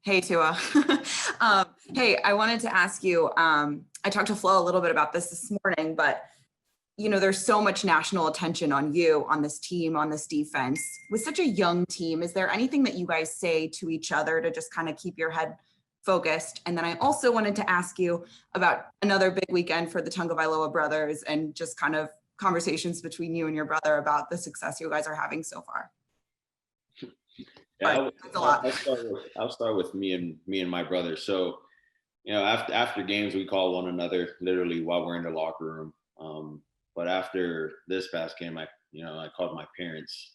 Hey, Tua. Hey, I wanted to ask you, I talked to Flo a little bit about this morning, but there's so much national attention on you, on this team, on this defense. With such a young team, is there anything that you guys say to each other to just kind of keep your head focused? And then I also wanted to ask you about another big weekend for the Tagovailoa brothers and just kind of conversations between you and your brother about the success you guys are having so far. Yeah, I'll start with me and my brother. So, after games, we call one another literally while we're in the locker room. But after this past game, I called my parents,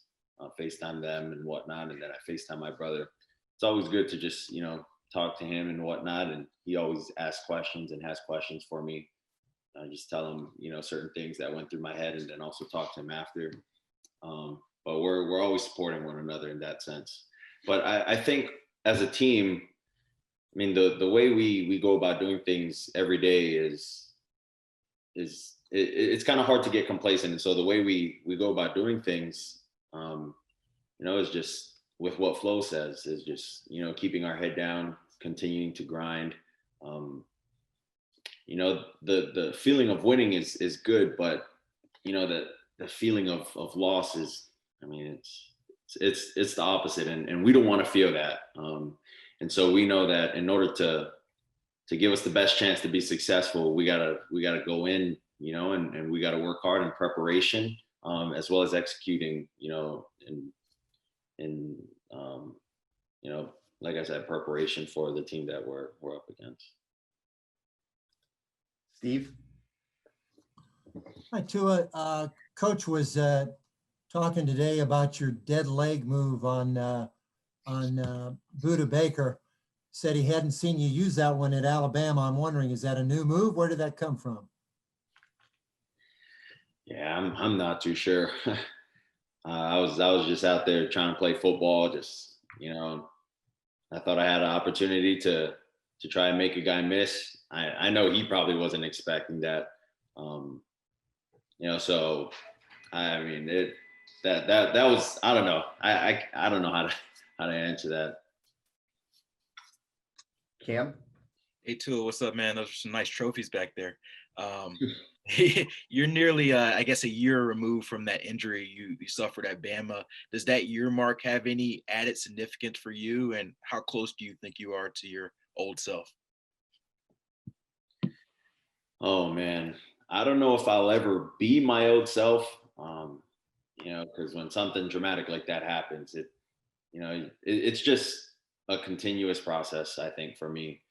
FaceTime them and whatnot, and then I FaceTime my brother. It's always good to just talk to him and whatnot, and he always asks questions and has questions for me. I just tell him certain things that went through my head, and then also talk to him after. But we're always supporting one another in that sense. But I think as a team, I mean, the way we go about doing things every day is it's kind of hard to get complacent. And so the way we go about doing things, is just with what Flo says, is just, keeping our head down, continuing to grind. The feeling of winning is good, but the feeling of loss is, I mean, it's the opposite, and we don't want to feel that. And so we know that in order to give us the best chance to be successful, we gotta go in, and we gotta work hard in preparation, as well as executing, like I said, preparation for the team that we're up against. Steve? Hi, Tua. Coach was talking today about your dead leg move on Buda Baker. Said he hadn't seen you use that one at Alabama. I'm wondering, is that a new move? Where did that come from? Yeah, I'm not too sure. I was just out there trying to play football. Just I thought I had an opportunity to try and make a guy miss. I know he probably wasn't expecting that. So I mean that was, I don't know. I don't know how to answer that. Cam? Hey, Tua, what's up, man? Those are some nice trophies back there. You're nearly, I guess, a year removed from that injury you suffered at Bama. Does that year mark have any added significance for you? And how close do you think you are to your old self? Oh, man. I don't know if I'll ever be my old self, because when something dramatic like that happens, it's just a continuous process, I think, for me.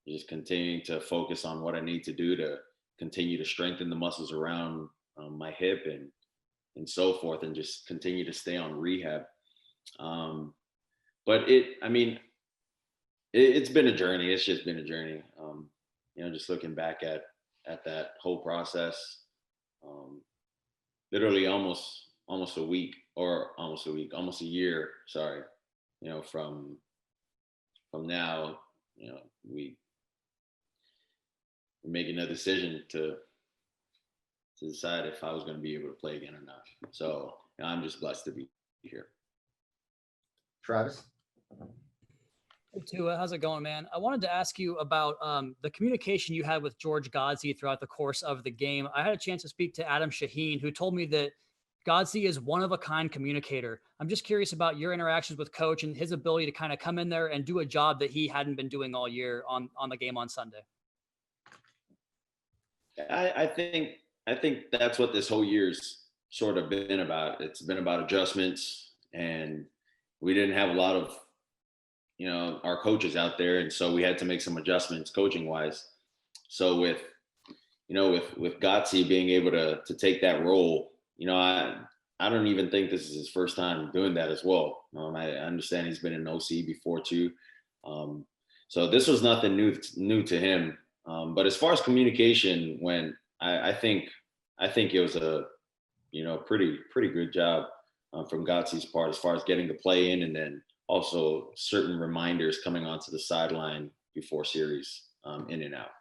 Just continuing to focus on what I need to do to continue to strengthen the muscles around my hip and so forth, and just continue to stay on rehab. But it's been a journey. It's just been a journey. Just looking back at that whole process, literally almost a year, sorry, from now, we making a decision to decide if I was going to be able to play again or not. So I'm just blessed to be here. Travis? Hey, Tua, how's it going, man? I wanted to ask you about the communication you had with George Godsey throughout the course of the game. I had a chance to speak to Adam Shaheen, who told me that Godsey is one-of-a-kind communicator. I'm just curious about your interactions with Coach and his ability to kind of come in there and do a job that he hadn't been doing all year on the game on Sunday. I think that's what this whole year's sort of been about. It's been about adjustments, and we didn't have a lot of our coaches out there, and so we had to make some adjustments coaching wise. So with Godsey being able to take that role, I don't even think this is his first time doing that as well. I understand he's been an OC before too, so this was nothing new to him. But as far as communication went, I think it was a pretty good job from Godsey's part as far as getting the play in, and then also certain reminders coming onto the sideline before series, in and out.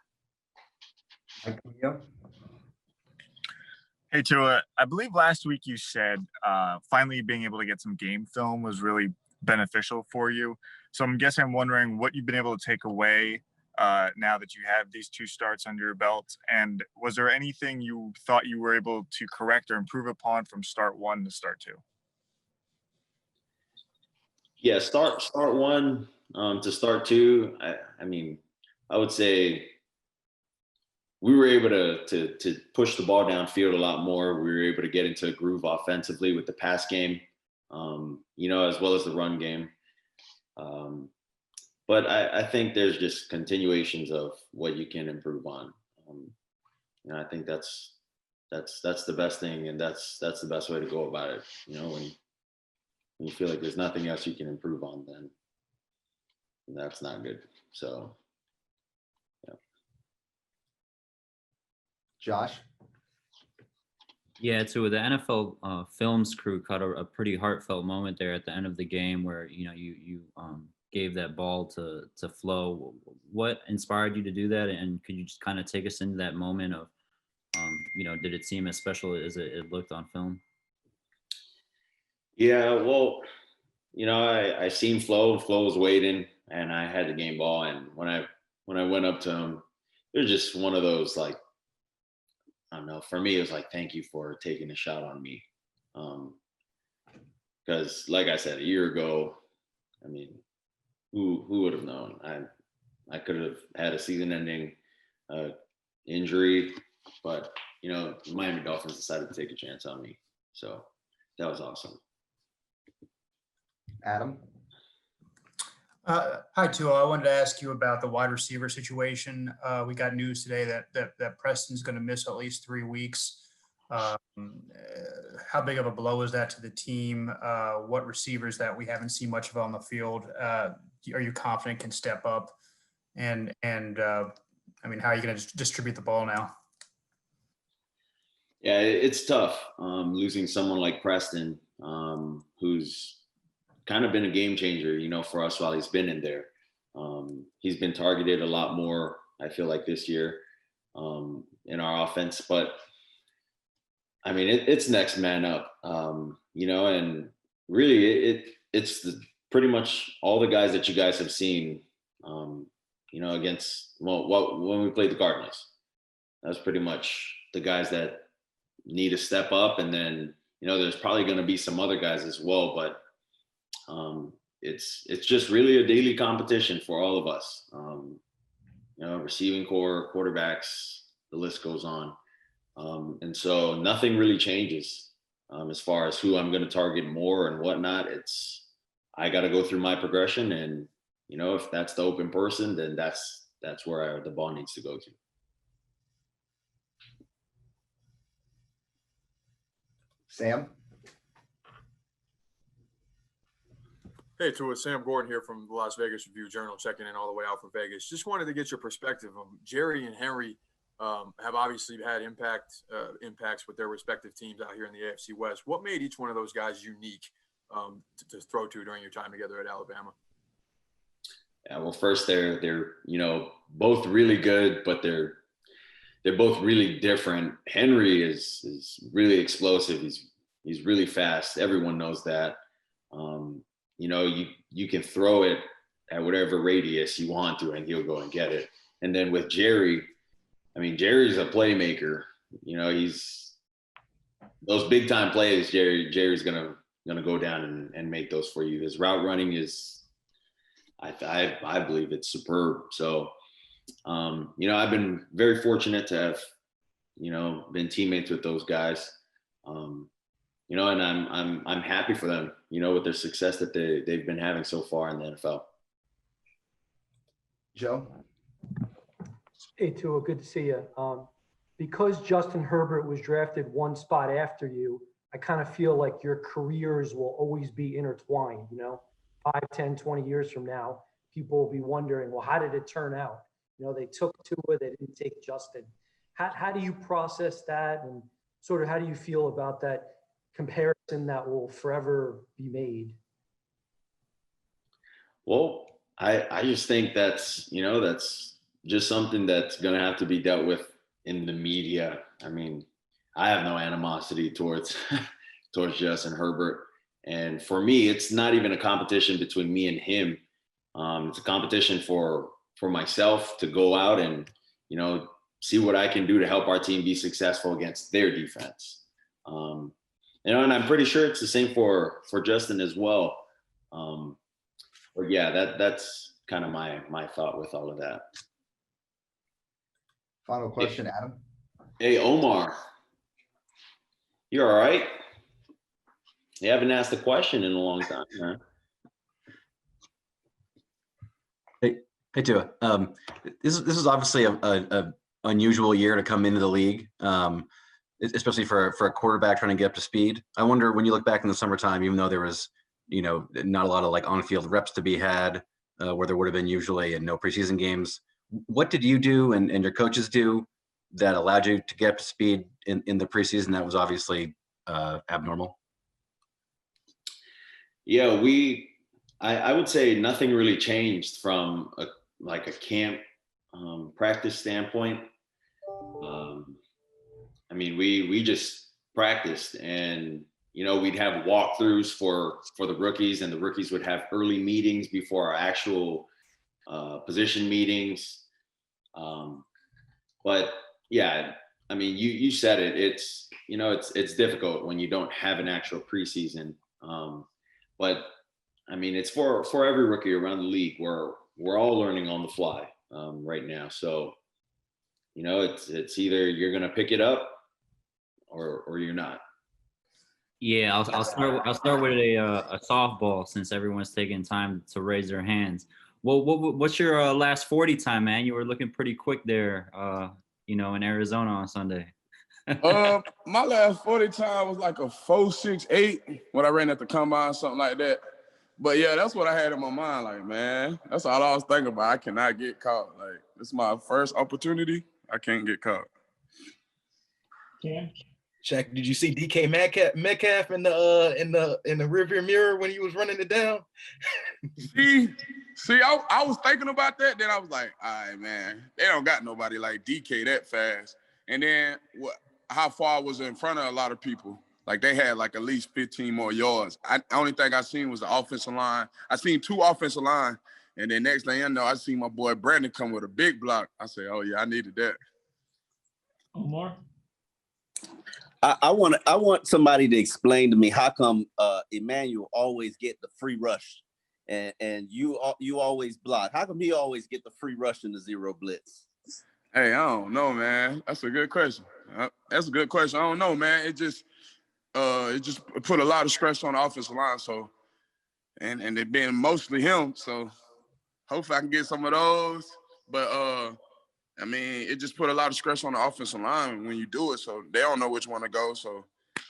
Hey, Tua, I believe last week you said finally being able to get some game film was really beneficial for you. So I'm wondering what you've been able to take away now that you have these 2 starts under your belt. And was there anything you thought you were able to correct or improve upon from start 1 to start 2? Yeah, start 1 to start 2. I mean, I would say we were able to push the ball downfield a lot more. We were able to get into a groove offensively with the pass game, as well as the run game. But I think there's just continuations of what you can improve on. I think that's the best thing, and that's the best way to go about it. When you feel like there's nothing else you can improve on, then that's not good. So, yeah. Josh? Yeah, so the NFL Films crew caught a pretty heartfelt moment there at the end of the game where you gave that ball to Flo. What inspired you to do that, and could you just kind of take us into that moment of, did it seem as special as it looked on film? Yeah, well, I seen Flo. Flo was waiting, and I had the game ball. And when I went up to him, it was just one of those, like, I don't know. For me, it was like, thank you for taking a shot on me, because, like I said, a year ago, I mean, who would have known? I could have had a season-ending injury, but the Miami Dolphins decided to take a chance on me, so that was awesome. Adam? Hi, Tua. I wanted to ask you about the wide receiver situation. We got news today that Preston's going to miss at least 3 weeks. How big of a blow is that to the team? What receivers that we haven't seen much of on the field are you confident can step up? And I mean, how are you going to distribute the ball now? Yeah, it's tough losing someone like Preston, who's kind of been a game changer, for us while he's been in there. He's been targeted a lot more, I feel like, this year in our offense. But I mean, it's next man up, and really it's pretty much all the guys that you guys have seen, against, when we played the Cardinals. That's pretty much the guys that need to step up. And then, there's probably going to be some other guys as well, but it's just really a daily competition for all of us. Receiving core, quarterbacks, the list goes on. And so nothing really changes as far as who I'm going to target more and whatnot. I got to go through my progression, and if that's the open person, then that's where the ball needs to go to. Sam? Hey, Tua, Sam Gordon here from the Las Vegas Review-Journal, checking in all the way out from Vegas. Just wanted to get your perspective. Jerry and Henry have obviously had impacts with their respective teams out here in the AFC West. What made each one of those guys unique to throw to during your time together at Alabama? Yeah, well, first they're both really good, but they're both really different. Henry is really explosive. He's really fast. Everyone knows that. You can throw it at whatever radius you want to, and he'll go and get it. And then with Jerry, I mean, Jerry's a playmaker. He's those big time plays. Jerry's gonna go down and make those for you. His route running is, I believe it's superb. So, I've been very fortunate to have, been teammates with those guys. And I'm happy for them, with their success that they've been having so far in the NFL. Joe? Hey, Tua, good to see you. Because Justin Herbert was drafted one spot after you, I kind of feel like your careers will always be intertwined, 5, 10, 20 years from now, people will be wondering, well, how did it turn out? They took Tua, they didn't take Justin. How do you process that, and sort of how do you feel about that comparison that will forever be made? Well, I just think that's just something that's going to have to be dealt with in the media. I mean, I have no animosity towards Justin Herbert. And for me, it's not even a competition between me and him. It's a competition for myself to go out and, see what I can do to help our team be successful against their defense. And I'm pretty sure it's the same for Justin as well. But yeah, that's kind of my thought with all of that. Final question, Adam. Hey, Omar, you all right? You haven't asked a question in a long time, man. Hey Tua. This is obviously a unusual year to come into the league, especially for a quarterback trying to get up to speed. I wonder, when you look back in the summertime, even though there was, not a lot of like on-field reps to be had, where there would have been usually, and no preseason games, what did you do and your coaches do that allowed you to get up to speed in the preseason that was obviously abnormal? Yeah, I would say nothing really changed from a camp practice standpoint. I mean, we just practiced, and we'd have walkthroughs for the rookies, and the rookies would have early meetings before our actual position meetings. But yeah, I mean, you said it. It's difficult when you don't have an actual preseason. But I mean, it's for every rookie around the league. We're all learning on the fly right now. So, it's either you're gonna pick it up or you're not. Yeah, I'll start with a softball, since everyone's taking time to raise their hands. Well, what's your last 40 time, man? You were looking pretty quick there, in Arizona on Sunday. My last 40 time was like a 4.68 when I ran at the combine, something like that. But yeah, that's what I had in my mind. Like, man, that's all I was thinking about. I cannot get caught. Like, this is my first opportunity. I can't get caught. Cam? Shaq, did you see DK Metcalf in the rearview mirror when he was running it down? See, I was thinking about that. Then I was like, all right, man, they don't got nobody like DK that fast. And then how far I was in front of a lot of people. Like, they had like at least 15 more yards. The only thing I seen was the offensive line. I seen 2 offensive line. And then next thing I know, I seen my boy Brandon come with a big block. I said, oh yeah, I needed that. Omar? I want somebody to explain to me how come Emmanuel always get the free rush and you always block. How come he always get the free rush in the zero blitz? Hey, I don't know, man. That's a good question. I don't know, man. It just put a lot of stress on the offensive line. So, and it being mostly him. So, hopefully I can get some of those. But I mean, it just put a lot of stress on the offensive line when you do it. So they don't know which one to go. So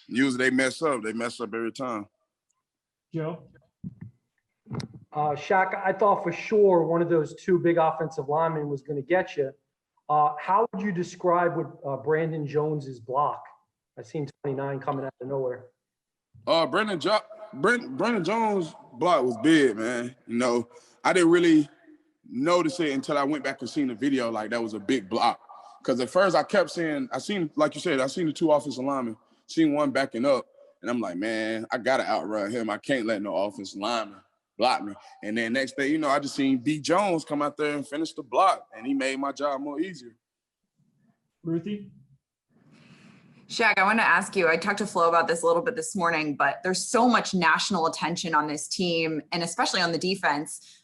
usually they mess up. They mess up every time. Joe? Shaq, I thought for sure one of those 2 big offensive linemen was going to get you. How would you describe what Brandon Jones's block? I seen 29 coming out of nowhere. Brandon Jones' block was big, man. I didn't really notice it until I went back and seen the video. Like, that was a big block. Because at first I kept saying, like you said, I seen the 2 offensive linemen, seen one backing up, and I'm like, man, I gotta outrun him. I can't let no offensive lineman block me. And then next day, I just seen B. Jones come out there and finish the block, and he made my job more easier. Ruthie? Shaq, I want to ask you, I talked to Flo about this a little bit this morning, but there's so much national attention on this team, and especially on the defense.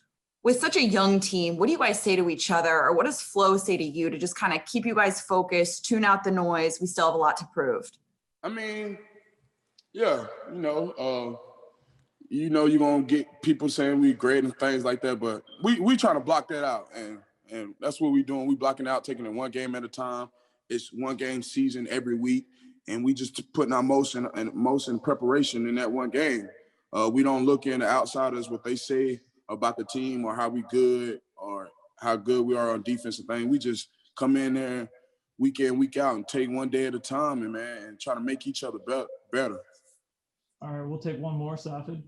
With such a young team, what do you guys say to each other, or what does Flo say to you to just kind of keep you guys focused, tune out the noise? We still have a lot to prove. I mean, yeah, you're going to get people saying we great and things like that, but we trying to block that out, and that's what we're doing. We blocking out, taking it one game at a time. It's one game season every week, and we just putting our most in preparation in that one game. We don't look in the outsiders, what they say about the team or how we good or how good we are on defensive thing. We just come in there week in, week out and take one day at a time and try to make each other better. All right, we'll take one more, Safid.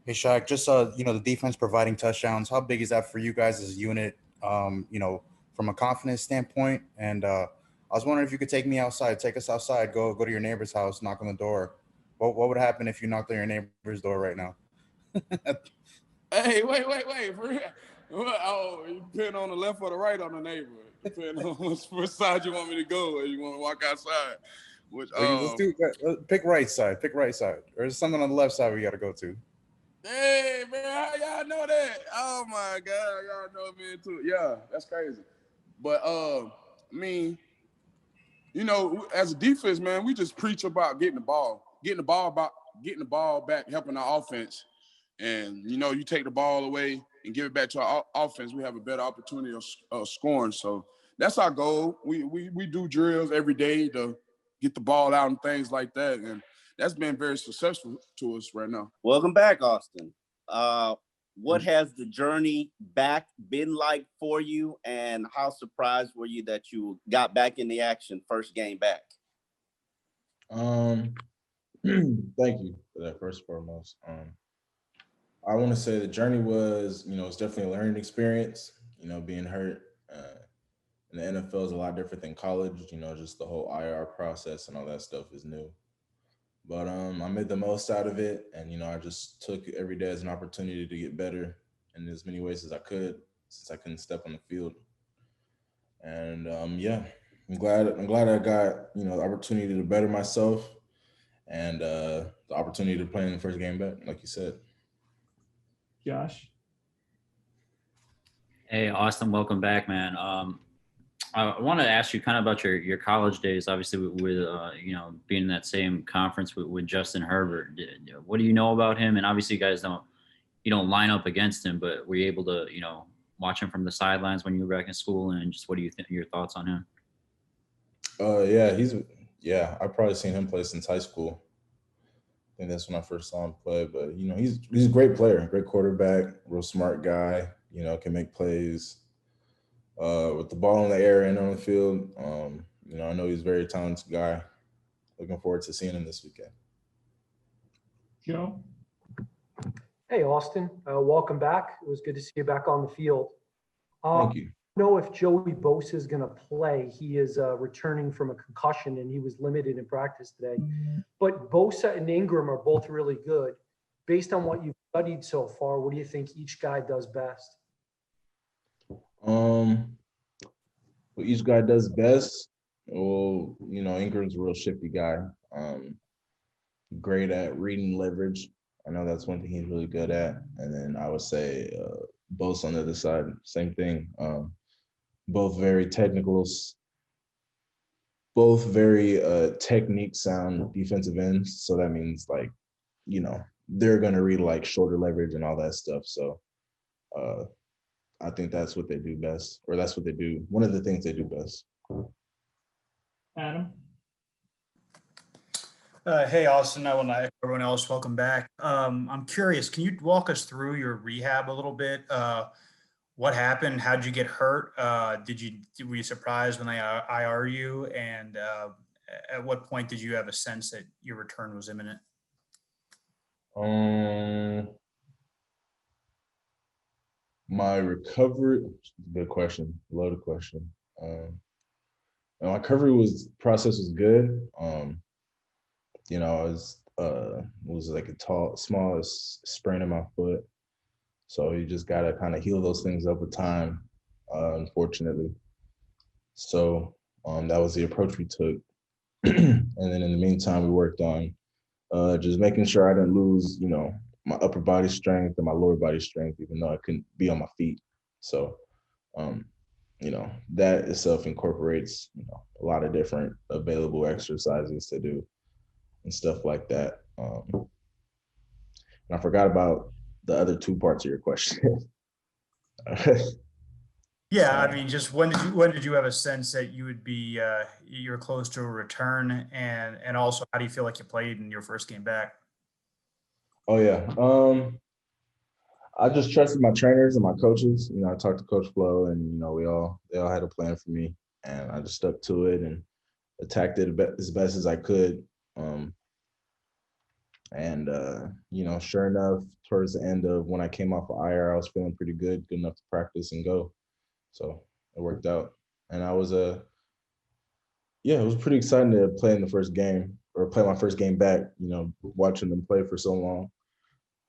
Hey, Shaq, just, the defense providing touchdowns, how big is that for you guys as a unit, from a confidence standpoint? And I was wondering if you could take us outside, go to your neighbor's house, knock on the door. What would happen if you knocked on your neighbor's door right now? Hey, wait. For real. Oh, you depend on the left or the right on the neighborhood. Depending on which side you want me to go, or you want to walk outside. Which Let's do pick right side. Pick right side. Or is something on the left side we got to go to? hey man, how y'all know that? Oh my God, y'all know me too. Yeah, that's crazy. But I mean, you know, as a defense, man, we just preach about getting the ball back, helping our offense. And you know, you take the ball away and give it back to our offense, we have a better opportunity of scoring. So that's our goal. We do drills every day to get the ball out and things like that, and that's been very successful to us right now. Welcome back, Austin. What has the journey back been like for you, and how surprised were you that you got back in the action first game back? Thank you for that, first and foremost. I want to say the journey was, it's definitely a learning experience. Being hurt in the NFL is a lot different than college. Just the whole IR process and all that stuff is new. But I made the most out of it, and I just took every day as an opportunity to get better in as many ways as I could, since I couldn't step on the field. And yeah, I'm glad I got the opportunity to better myself, and the opportunity to play in the first game back, like you said. Josh. Hey, Austin, welcome back, man. I want to ask you kind of about your college days, obviously with being in that same conference with Justin Herbert. What do you know about him? And obviously you guys don't line up against him, but were you able to, watch him from the sidelines when you were back in school, and just what do you think, your thoughts on him? I've probably seen him play since high school. I think that's when I first saw him play, but he's a great player, great quarterback, real smart guy, can make plays with the ball in the air and on the field. I know he's a very talented guy. Looking forward to seeing him this weekend. Joe. Hey, Austin, welcome back. It was good to see you back on the field. Thank you. I don't know if Joey Bosa is going to play. He is returning from a concussion, and he was limited in practice today. But Bosa and Ingram are both really good. Based on what you've studied so far, what do you think each guy does best? What each guy does best, well, Ingram's a real shifty guy. Great at reading leverage. I know that's one thing he's really good at. And then I would say Bosa on the other side, same thing. Both very technical, both very technique sound defensive ends. So that means they're going to read like shorter leverage and all that stuff. So I think that's what they do best, or that's what they do. One of the things they do best. Adam. Hey, Austin. I want to echo everyone else. Welcome back. I'm curious, can you walk us through your rehab a little bit? What happened? How'd you get hurt? Were you surprised when they IR you? And at what point did you have a sense that your return was imminent? My recovery, good question, loaded question. My recovery process was good. I was like smallest sprain in my foot. So you just gotta kind of heal those things up with time, unfortunately. So that was the approach we took. And then in the meantime, we worked on just making sure I didn't lose, my upper body strength and my lower body strength, even though I couldn't be on my feet. So, that itself incorporates, a lot of different available exercises to do and stuff like that. And I forgot about the other two parts of your question. Yeah, I mean, just when did you have a sense that you would be you're close to a return, and also how do you feel like you played in your first game back? Oh yeah, I just trusted my trainers and my coaches. I talked to Coach Flo, and they all had a plan for me, and I just stuck to it and attacked it as best as I could. Sure enough, towards the end of when I came off of IR, I was feeling pretty good enough to practice and go. So it worked out. And I was it was pretty exciting to play in the first game, or play my first game back, watching them play for so long.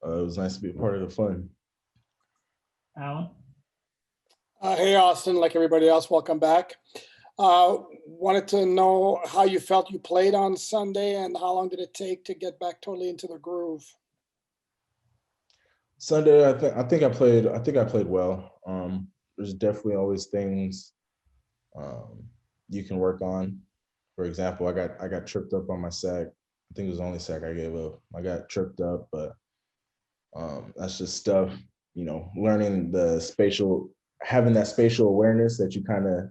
It was nice to be a part of the fun. Alan? Hey, Austin, like everybody else, welcome back. Wanted to know how you felt you played on Sunday and how long did it take to get back totally into the groove? Sunday, I think I played well. There's definitely always things you can work on. For example, I got tripped up on my sack. I think it was the only sack I gave up. I got tripped up, but that's just stuff, learning having that spatial awareness that you kind of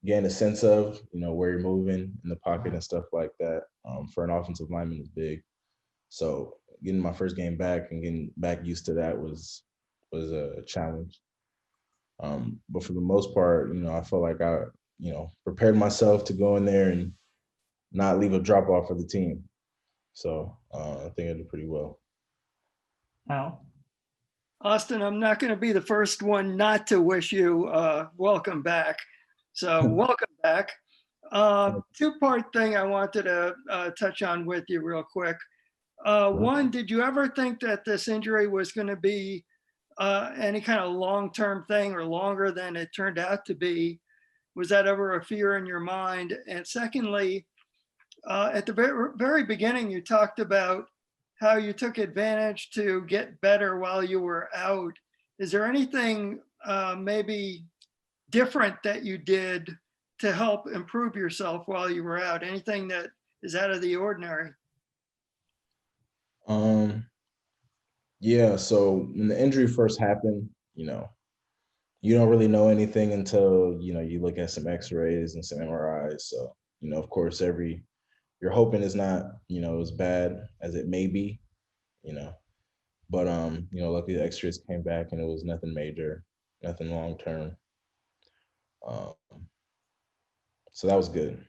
gain a sense of, where you're moving in the pocket and stuff like that. For an offensive lineman is big. So getting my first game back and getting back used to that was a challenge. But for the most part, I felt like I, prepared myself to go in there and not leave a drop off for the team. So I think I did pretty well. Al? Austin, I'm not going to be the first one not to wish you welcome back. So welcome back. Two-part thing I wanted to touch on with you real quick. One, did you ever think that this injury was going to be any kind of long-term thing or longer than it turned out to be? Was that ever a fear in your mind? And secondly, at the very beginning, you talked about how you took advantage to get better while you were out. Is there anything maybe different that you did to help improve yourself while you were out? Anything that is out of the ordinary? Yeah, so when the injury first happened, you don't really know anything until, you look at some x-rays and some MRIs. So, of course, you're hoping it's not, as bad as it may be, but, luckily the x-rays came back and it was nothing major, nothing long-term. So that was good.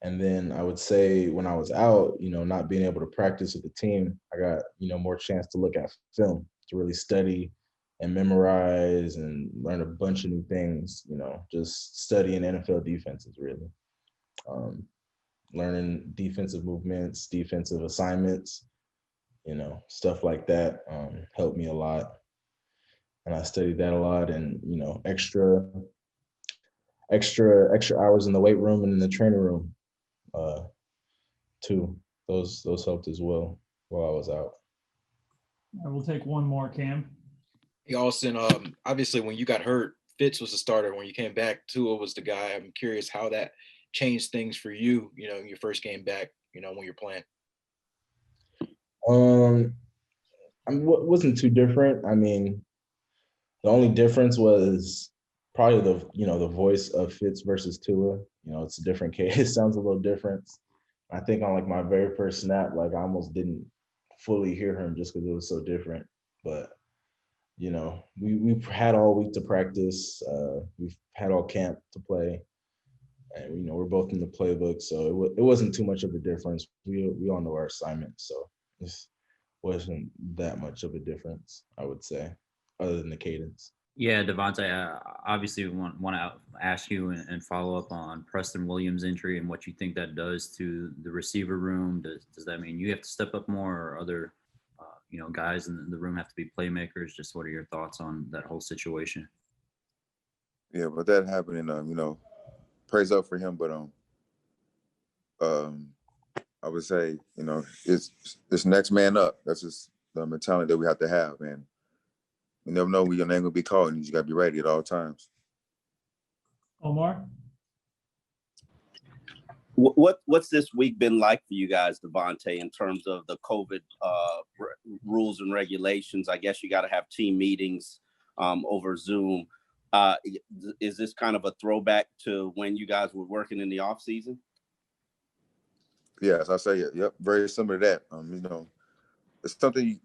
And then I would say when I was out, not being able to practice with the team, I got, more chance to look at film, to really study and memorize and learn a bunch of new things, just studying NFL defenses really. Learning defensive movements, defensive assignments, stuff like that helped me a lot. And I studied that a lot and, extra hours in the weight room and in the training room too. Those helped as well while I was out. We'll take one more, Cam. Hey, Austin, obviously when you got hurt, Fitz was the starter. When you came back, Tua was the guy. I'm curious how that changed things for you, in your first game back, when you're playing. Wasn't too different. I mean, the only difference was probably the voice of Fitz versus Tua. It's a different case. It sounds a little different. I think on my very first snap, I almost didn't fully hear him just because it was so different. But we've had all week to practice. We've had all camp to play, and we're both in the playbook, so it wasn't too much of a difference. We all know our assignment, so it wasn't that much of a difference, I would say, other than the cadence. Yeah, DeVante, I obviously want to ask you and follow up on Preston Williams' injury and what you think that does to the receiver room. Does that mean you have to step up more, or other guys in the room have to be playmakers? Just what are your thoughts on that whole situation? Yeah, but that happening, praise up for him. But I would say, it's next man up. That's just the mentality that we have to have, and you never know when your name will be called, and you just gotta be ready at all times. Omar? What's this week been like for you guys, DeVante, in terms of the COVID rules and regulations? I guess you got to have team meetings over Zoom. Is this kind of a throwback to when you guys were working in the off season? Yes, I say it. Yep, very similar to that. It's something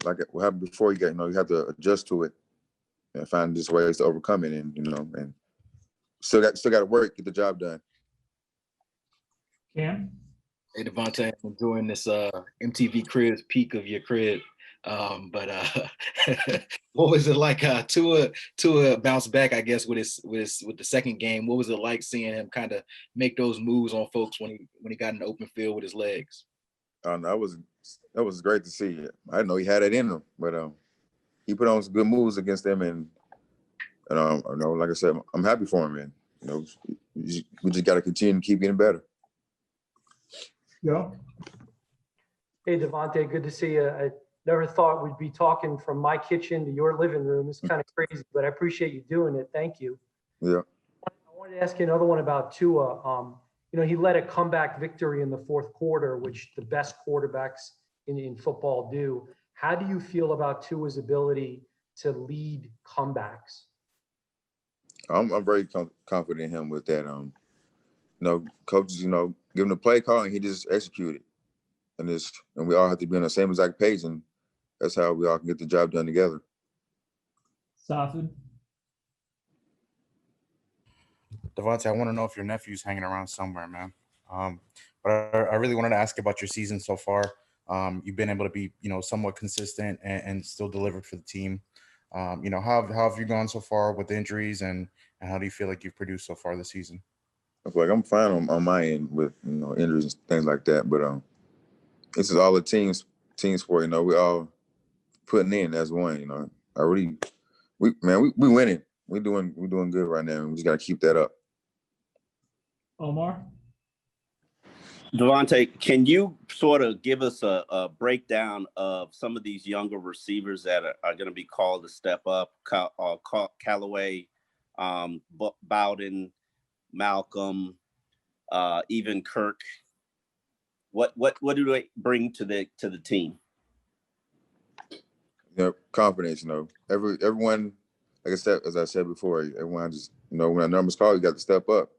like what happened before. You have to adjust to it and find just ways to overcome it, and and still got to work, get the job done. Cam? Hey, DeVante, I'm enjoying this MTV Cribs peak of your crib. But what was it like? Tua bounced back, I guess, with the second game. What was it like seeing him kind of make those moves on folks when he got in the open field with his legs? That was great to see. I didn't know he had it in him, but he put on some good moves against them, and you know, like I said, I'm happy for him, man. You know, we just got to continue to keep getting better. Go. Hey, DeVante, good to see you. I never thought we'd be talking from my kitchen to your living room. It's kind of crazy, but I appreciate you doing it. Thank you. Yeah. I wanted to ask you another one about Tua. You know, he led a comeback victory in the fourth quarter, which the best quarterbacks in football do. How do you feel about Tua's ability to lead comebacks? I'm very confident in him with that. You know, coaches, you know, give him the play call and he just executed. And we all have to be on the same exact page, and that's how we all can get the job done together. Safin. DeVante, I want to know if your nephew's hanging around somewhere, man. But I really wanted to ask about your season so far. You've been able to be, you know, somewhat consistent and still delivered for the team. You know, how have you gone so far with injuries, and how do you feel like you've produced so far this season? I feel like I'm fine on my end with, you know, injuries and things like that. But this is all a team sport. You know, we all putting in as one. You know, we winning. We're doing good right now, and we just got to keep that up. Omar. DeVante, can you sort of give us a breakdown of some of these younger receivers that are going to be called to step up? Callaway, Bowden, Malcolm, even Kirk. What do they bring to the team? You know, confidence. You know, everyone, like I said, as I said before, everyone just, you know, when a number's called, you got to step up.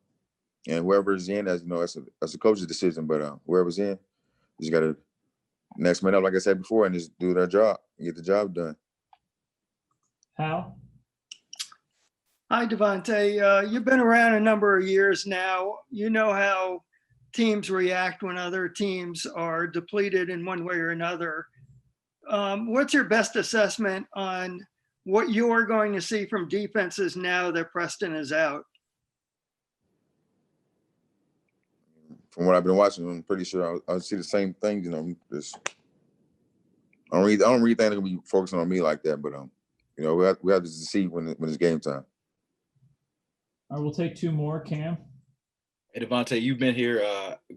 And whoever's in, as you know, that's a coach's decision. But whoever's in, you just got to next man up, like I said before, and just do their job and get the job done. Hal. Hi, DeVante. You've been around a number of years now. You know how teams react when other teams are depleted in one way or another. What's your best assessment on what you're going to see from defenses now that Preston is out? From what I've been watching, I'm pretty sure I'll see the same thing. You know, I don't really think they're gonna be focusing on me like that. But you know, we have to see when it's game time. I will take two more. Cam. Hey, DeVante, you've been here,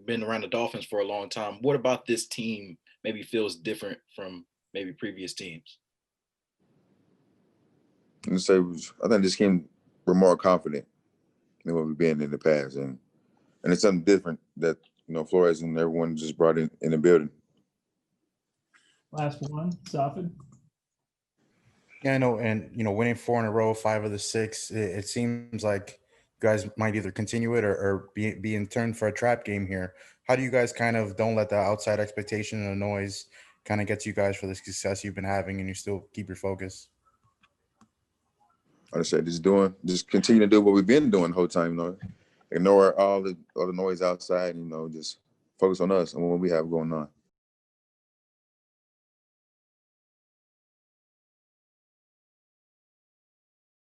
been around the Dolphins for a long time. What about this team maybe feels different from maybe previous teams? I think this team we're more confident than what we've been in the past, and it's something different that, you know, Flores and everyone just brought in the building. Last one, Safin. Yeah, I know, and you know, winning 4 in a row, 5 of the 6, it seems like you guys might either continue it or be in turn for a trap game here. How do you guys kind of don't let the outside expectation and the noise kind of get you guys for the success you've been having, and you still keep your focus? Like I said, just continue to do what we've been doing the whole time. You know, ignore all the noise outside. You know, just focus on us and what we have going on.